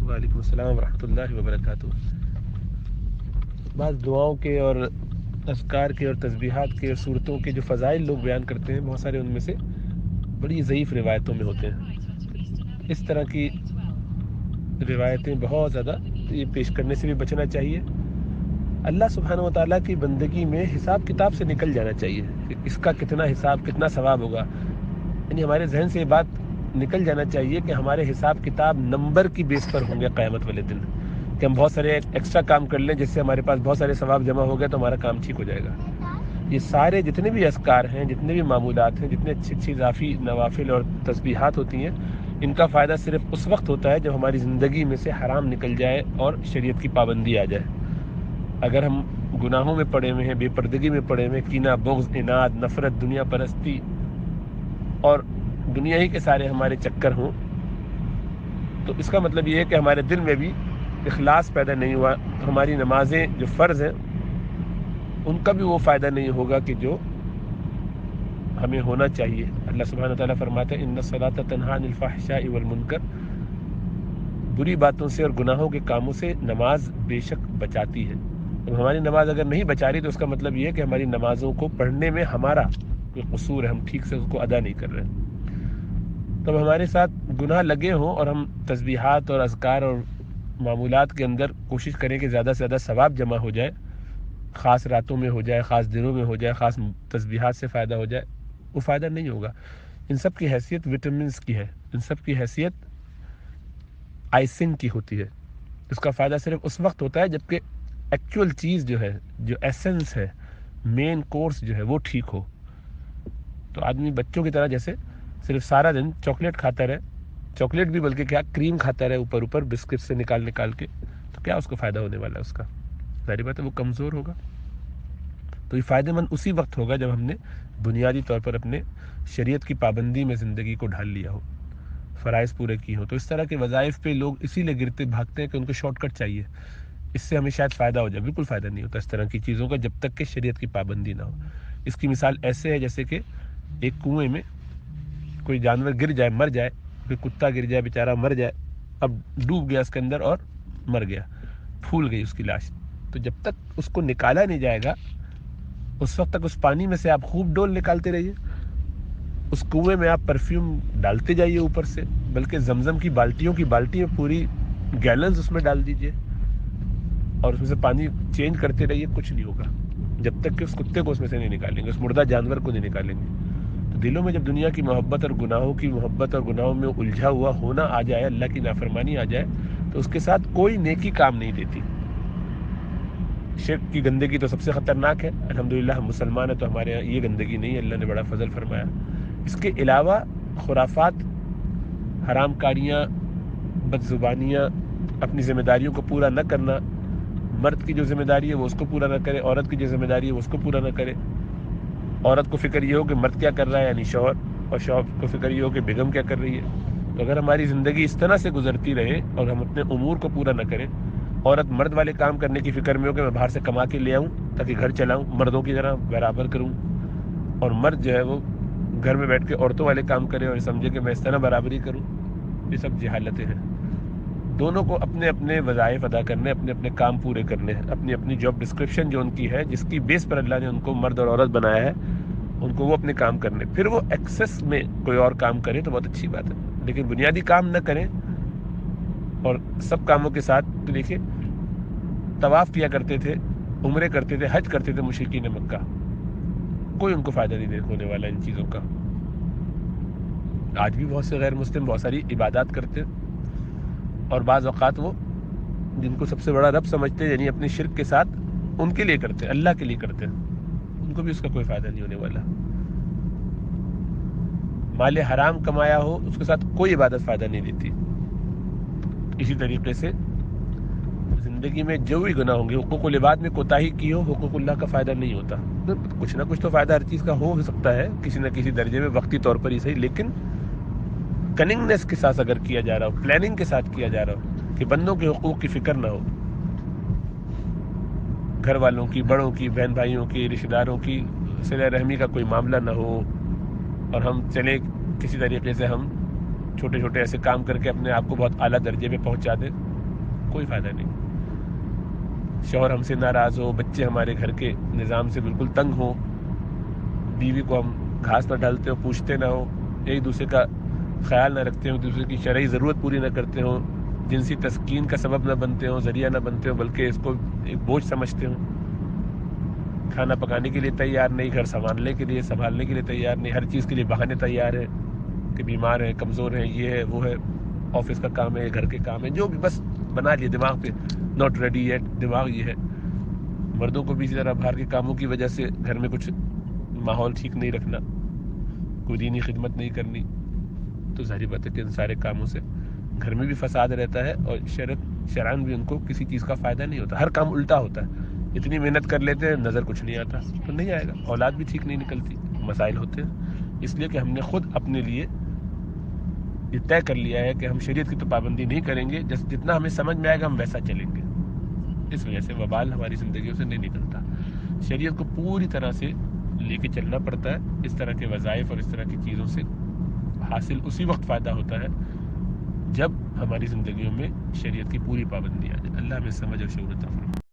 وعلیکم السلام ورحمۃ اللہ وبرکاتہ۔ بعض دعاؤں کے اور اذکار کے اور تسبیحات کے اور صورتوں کے جو فضائل لوگ بیان کرتے ہیں، بہت سارے ان میں سے بڑی ضعیف روایتوں میں ہوتے ہیں۔ اس طرح کی روایتیں بہت زیادہ یہ پیش کرنے سے بھی بچنا چاہیے۔ اللہ سبحانہ و تعالیٰ کی بندگی میں حساب کتاب سے نکل جانا چاہیے کہ اس کا کتنا حساب، کتنا ثواب ہوگا۔ یعنی ہمارے ذہن سے یہ بات نکل جانا چاہیے کہ ہمارے حساب کتاب نمبر کی بیس پر ہوں گے قیامت والے دن، کہ ہم بہت سارے ایکسٹرا کام کر لیں جس سے ہمارے پاس بہت سارے ثواب جمع ہو گئے تو ہمارا کام ٹھیک ہو جائے گا۔ یہ سارے جتنے بھی اذکار ہیں، جتنے بھی معمولات ہیں، جتنے اچھی اچھی اضافی نوافل اور تسبیحات ہوتی ہیں، ان کا فائدہ صرف اس وقت ہوتا ہے جب ہماری زندگی میں سے حرام نکل جائے اور شریعت کی پابندی آ جائے۔ اگر ہم گناہوں میں پڑے ہوئے ہیں، بے پردگی میں پڑے ہوئے ہیں، کینہ، بغض، اناد، نفرت، دنیا پرستی اور دنیا ہی کے سارے ہمارے چکر ہوں، تو اس کا مطلب یہ ہے کہ ہمارے دل میں بھی اخلاص پیدا نہیں ہوا، ہماری نمازیں جو فرض ہیں ان کا بھی وہ فائدہ نہیں ہوگا کہ جو ہمیں ہونا چاہیے۔ اللہ سبحانہ تعالیٰ فرماتے ہیں ان الصلاۃ تنہی عن الفحشاء والمنکر، بری باتوں سے اور گناہوں کے کاموں سے نماز بے شک بچاتی ہے۔ اب ہماری نماز اگر نہیں بچا رہی تو اس کا مطلب یہ ہے کہ ہماری نمازوں کو پڑھنے میں ہمارا کوئی قصور ہے، ہم ٹھیک سے اس کو ادا نہیں کر رہے ہیں۔ تب ہمارے ساتھ گناہ لگے ہوں اور ہم تسبیحات اور اذکار اور معمولات کے اندر کوشش کریں کہ زیادہ سے زیادہ ثواب جمع ہو جائے، خاص راتوں میں ہو جائے، خاص دنوں میں ہو جائے، خاص تسبیحات سے فائدہ ہو جائے، وہ فائدہ نہیں ہوگا۔ ان سب کی حیثیت وٹامنس کی ہے، ان سب کی حیثیت آئسنگ کی ہوتی ہے۔ اس کا فائدہ صرف اس وقت ہوتا ہے جبکہ ایکچول چیز جو ہے، جو ایسنس ہے، مین کورس جو ہے وہ ٹھیک ہو۔ تو آدمی بچوں کی طرح جیسے صرف سارا دن چاکلیٹ کھاتا رہے، چاکلیٹ بھی بلکہ کیا کریم کھاتا رہے اوپر بسکٹ سے نکال کے، تو کیا اس کو فائدہ ہونے والا ہے؟ اس کا ظاہر بات ہے وہ کمزور ہوگا۔ تو یہ فائدہ مند اسی وقت ہوگا جب ہم نے بنیادی طور پر اپنے شریعت کی پابندی میں زندگی کو ڈھال لیا ہو، فرائض پورے کی ہوں۔ تو اس طرح کے وظائف پہ لوگ اسی لیے گرتے بھاگتے ہیں کہ ان کو شارٹ کٹ چاہیے، اس سے ہمیں شاید فائدہ ہو جائے۔ بالکل فائدہ نہیں ہوتا اس طرح کی چیزوں کا جب تک کہ شریعت کی پابندی نہ ہو۔ اس کی مثال ایسے ہے جیسے کہ ایک کنویں میں کوئی جانور گر جائے، مر جائے، کوئی کتا گر جائے بیچارہ مر جائے، اب ڈوب گیا اس کے اندر اور مر گیا، پھول گئی اس کی لاش، تو جب تک اس کو نکالا نہیں جائے گا اس وقت تک اس پانی میں سے آپ خوب ڈول نکالتے رہیے، اس کنویں میں آپ پرفیوم ڈالتے جائیے اوپر سے، بلکہ زمزم کی بالٹیوں کی بالٹیاں پوری گیلنز اس میں ڈال دیجئے اور اس میں سے پانی چینج کرتے رہیے، کچھ نہیں ہوگا جب تک کہ اس کتے کو اس میں سے نہیں نکالیں گے، اس مردہ جانور کو نہیں نکالیں گے۔ تو دلوں میں جب دنیا کی محبت اور گناہوں کی محبت اور گناہوں میں الجھا ہوا ہونا آ جائے، اللہ کی نافرمانی آ جائے، تو اس کے ساتھ کوئی نیکی کام نہیں دیتی۔ شرک کی گندگی تو سب سے خطرناک ہے، الحمدللہ ہم مسلمان ہیں تو ہمارے یہاں یہ گندگی نہیں ہے، اللہ نے بڑا فضل فرمایا۔ اس کے علاوہ خرافات، حرام کاریاں، بد زبانیاں، اپنی ذمہ داریوں کو پورا نہ کرنا، مرد کی جو ذمہ داری ہے وہ اس کو پورا نہ کرے، عورت کی جو ذمہ داری ہے وہ اس کو پورا نہ کرے۔ عورت کو فکر یہ ہو کہ مرد کیا کر رہا ہے یعنی شوہر، اور شوہر کو فکر یہ ہو کہ بیگم کیا کر رہی ہے۔ تو اگر ہماری زندگی اس طرح سے گزرتی رہے اور ہم اپنے امور کو پورا نہ کریں، عورت مرد والے کام کرنے کی فکر میں ہو کہ میں باہر سے کما کے لے آؤں تاکہ گھر چلاؤں، مردوں کی طرح برابر کروں، اور مرد جو ہے وہ گھر میں بیٹھ کے عورتوں والے کام کرے اور سمجھے کہ میں اس طرح برابری کروں، یہ سب جہالتیں ہیں۔ دونوں کو اپنے اپنے وظائف ادا کرنے، اپنے اپنے کام پورے کرنے ہیں، اپنی اپنی جاب ڈسکرپشن جو ان کی ہے، جس کی بیس پر اللہ نے ان کو مرد اور عورت بنایا ہے، ان کو وہ اپنے کام کرنے، پھر وہ ایکسس میں کوئی اور کام کرے تو بہت اچھی بات ہے، لیکن بنیادی کام نہ کریں اور سب کاموں کے ساتھ۔ تو دیکھیے طواف کیا کرتے تھے، عمرے کرتے تھے، حج کرتے تھے مشرکین مکہ، کوئی ان کو فائدہ نہیں ہونے والا ان چیزوں کا۔ آج بھی بہت سے غیر مسلم بہت ساری عبادات کرتے ہیں، اور بعض اوقات وہ جن کو سب سے بڑا رب سمجھتے ہیں یعنی اپنے شرک کے ساتھ ان کے لیے کرتے ہیں، اللہ کے لیے کرتے ہیں، ان کو بھی اس کا کوئی فائدہ نہیں ہونے والا۔ مال حرام کمایا ہو اس کے ساتھ کوئی عبادت فائدہ نہیں دیتی۔ اسی طریقے سے زندگی میں جو بھی گناہ ہوں گے، حقوق العباد میں کوتاہی کی ہو، حقوق اللہ کا فائدہ نہیں ہوتا۔ کچھ نہ کچھ تو فائدہ ہر چیز کا ہو سکتا ہے کسی نہ کسی درجے میں، وقتی طور پر ہی صحیح، لیکن کننگنیس کے ساتھ اگر کیا جا رہا ہو، پلاننگ کے ساتھ کیا جا رہا ہو کہ بندوں کے حقوق کی فکر نہ ہو، گھر والوں کی، بڑوں کی، بہن بھائیوں کی، رشتہ داروں کی صلہ رحمی کا کوئی معاملہ نہ ہو، اور ہم چلے کسی طریقے سے ہم چھوٹے چھوٹے ایسے کام کر کے اپنے آپ کو بہت اعلیٰ درجے پہ پہنچا دیں، کوئی فائدہ نہیں. شوہر ہم سے ناراض ہو, بچے ہمارے گھر کے نظام سے بالکل تنگ ہوں, بیوی کو ہم گھاس نہ ڈالتے ہوں, پوچھتے نہ ہوں, ایک دوسرے کا خیال نہ رکھتے ہوں, دوسرے کی شرعی ضرورت پوری نہ کرتے ہوں, جنسی تسکین کا سبب نہ بنتے ہوں, ذریعہ نہ بنتے ہوں, بلکہ اس کو ایک بوجھ سمجھتے ہوں, کھانا پکانے کے لیے تیار نہیں, گھر سنبھالنے کے لیے تیار نہیں, ہر چیز کے لیے بہانے تیار ہیں کہ بیمار ہیں, کمزور ہیں, یہ ہے وہ ہے, آفس کا کام ہے, گھر کے کام ہے, جو بھی بس بنا لیے دماغ پہ, ناٹ ریڈی ایٹ, دماغ یہ ہے. مردوں کو بھی اسی طرح باہر کے کاموں کی وجہ سے گھر میں کچھ ماحول ٹھیک نہیں رکھنا, کوئی دینی خدمت نہیں کرنی, تو ظاہری بات ہے کہ ان سارے کاموں سے گھر میں بھی فساد رہتا ہے, اور شرعاً بھی ان کو کسی چیز کا فائدہ نہیں ہوتا, ہر کام الٹا ہوتا ہے. اتنی محنت کر لیتے ہیں, نظر کچھ نہیں آتا تو نہیں آئے گا, اولاد بھی ٹھیک نہیں نکلتی, مسائل ہوتے ہیں. اس لیے کہ ہم نے خود اپنے لیے یہ طے کر لیا ہے کہ ہم شریعت کی تو پابندی نہیں کریں گے, جتنا ہمیں سمجھ میں آئے گا ہم ویسا چلیں گے. اس وجہ سے وبال ہماری زندگیوں سے نہیں نکلتا. شریعت کو پوری طرح سے لے کے چلنا پڑتا ہے. اس طرح کے وظائف اور اس طرح کی چیزوں سے حاصل اسی وقت فائدہ ہوتا ہے جب ہماری زندگیوں میں شریعت کی پوری پابندی آ جائے. اللہ ہمیں سمجھ اور شعور عطا فرمائے.